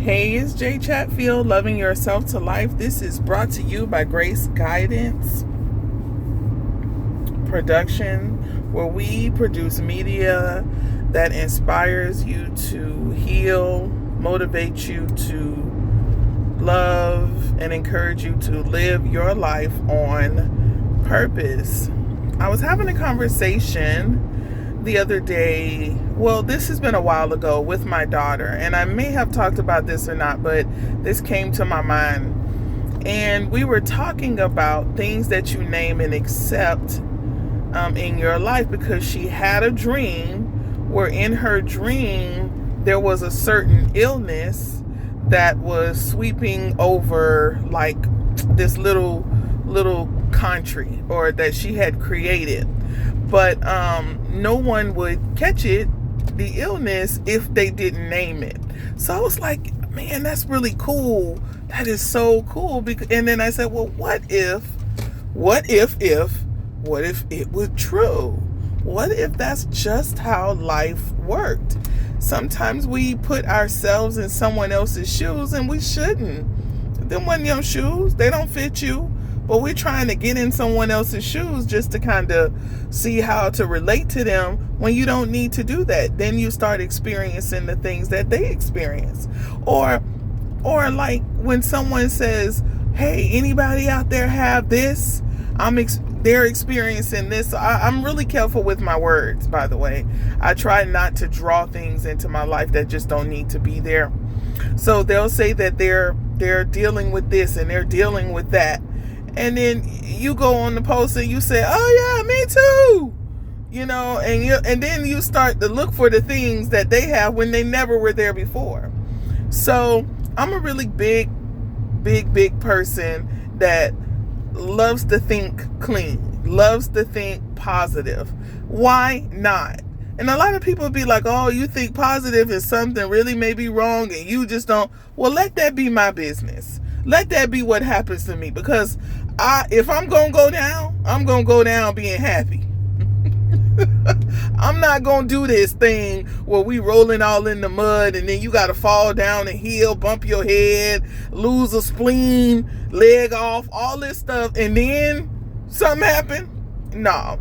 Hey, it's Jay Chatfield, Loving Yourself to Life. This is brought to you by Grace Guidance Production, where we produce media that inspires you to heal, motivate you to love, and encourage you to live your life on purpose. I was having a conversation the other day, well, this has been a while ago, with my daughter, and I may have talked about this or not, but this came to my mind, and we were talking about things that you name and accept in your life, because she had a dream where in her dream there was a certain illness that was sweeping over like this little country, or that she had created, but no one would catch it, the illness, if they didn't name it. So I was like, man, that's really cool. That is so cool. And then I said, well, what if it was true? What if that's just how life worked? Sometimes we put ourselves in someone else's shoes, and we shouldn't. Them wasn't your shoes. They don't fit you. But we're trying to get in someone else's shoes just to kind of see how to relate to them, when you don't need to do that. Then you start experiencing the things that they experience. Or like when someone says, hey, anybody out there have this? They're experiencing this. I'm really careful with my words, by the way. I try not to draw things into my life that just don't need to be there. So they'll say that they're dealing with this and they're dealing with that. And then you go on the post and you say, oh yeah, me too. And then you start to look for the things that they have when they never were there before. So I'm a really big person that loves to think clean, loves to think positive. Why not? And a lot of people be like, oh, you think positive and something really may be wrong and you just don't. Well, let that be my business. Let that be what happens to me, because if I'm going to go down, I'm going to go down being happy. I'm not going to do this thing where we rolling all in the mud and then you got to fall down and heal, bump your head, lose a spleen, leg off, all this stuff, and then something happen. No.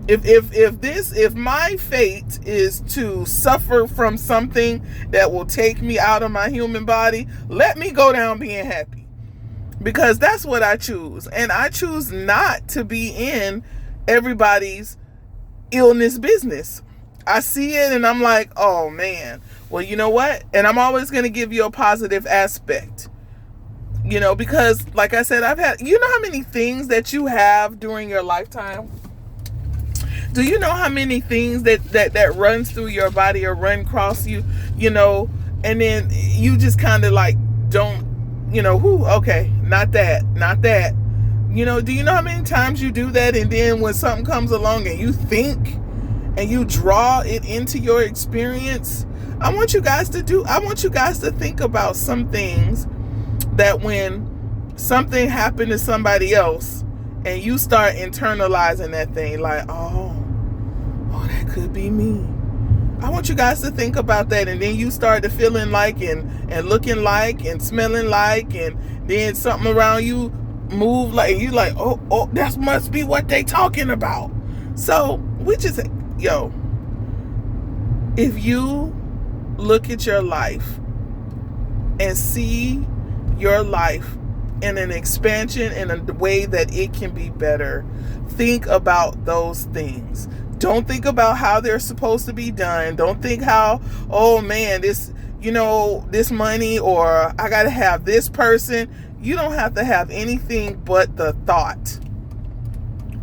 If my fate is to suffer from something that will take me out of my human body, let me go down being happy. Because that's what I choose. And I choose not to be in everybody's illness business. I see it and I'm like, oh man, well, you know what? And I'm always going to give you a positive aspect. Because like I said, you know how many things that you have during your lifetime? Do you know how many things that runs through your body or run across you, and then you just kind of like don't, okay, not that. Do you know how many times you do that, and then when something comes along and you think and you draw it into your experience? I want you guys to think about some things that when something happened to somebody else and you start internalizing that thing, like, oh, that could be me. I want you guys to think about that, and then you start to feeling like and looking like and smelling like, and then something around you move like, you like, oh, that must be what they talking about. So we just, if you look at your life and see your life in an expansion, in a way that it can be better, think about those things. Don't think about how they're supposed to be done. Don't think how, oh man, this money, or I got to have this person. You don't have to have anything but the thought.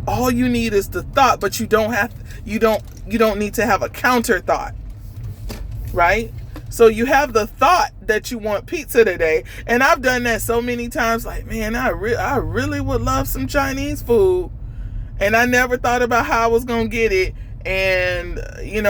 All you need is the thought, but you don't need to have a counter thought. Right? So you have the thought that you want pizza today. And I've done that so many times, like, man, I really would love some Chinese food. And I never thought about how I was going to get it. And,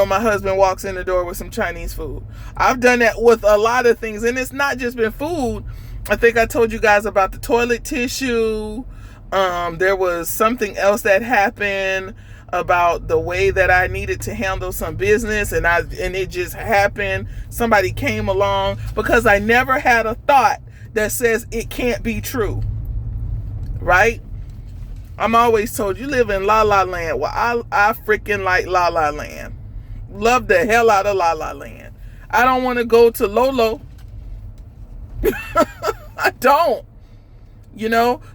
my husband walks in the door with some Chinese food. I've done that with a lot of things. And it's not just been food. I think I told you guys about the toilet tissue. There was something else that happened. about the way that I needed to handle some business, and it just happened. Somebody came along, because I never had a thought that says it can't be true. Right? I'm always told, you live in La La Land. Well, I freaking like La La Land. Love the hell out of La La Land. I don't want to go to Lolo. I don't.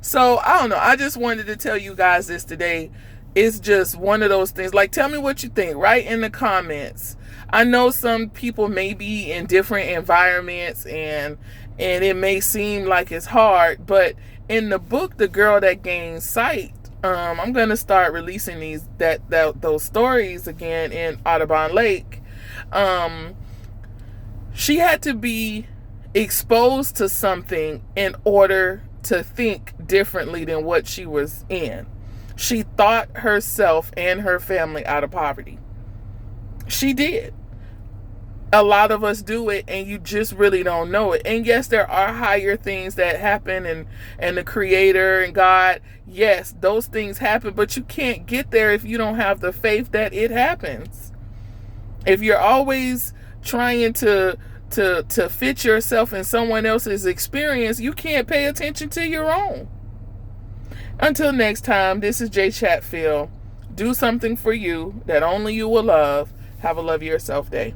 So I don't know. I just wanted to tell you guys this today. It's just one of those things. Like, tell me what you think. Write in the comments. I know some people may be in different environments, and it may seem like it's hard, but in the book, The Girl That Gained Sight, I'm gonna start releasing those stories again in Audubon Lake. She had to be exposed to something in order to think differently than what she was in. She thought herself and her family out of poverty. She did. A lot of us do it, and you just really don't know it. And yes, there are higher things that happen, and the Creator and God, yes, those things happen, but you can't get there if you don't have the faith that it happens. If you're always trying to fit yourself in someone else's experience, you can't pay attention to your own. Until next time, this is J. Chatfield. Do something for you that only you will love. Have a love yourself day.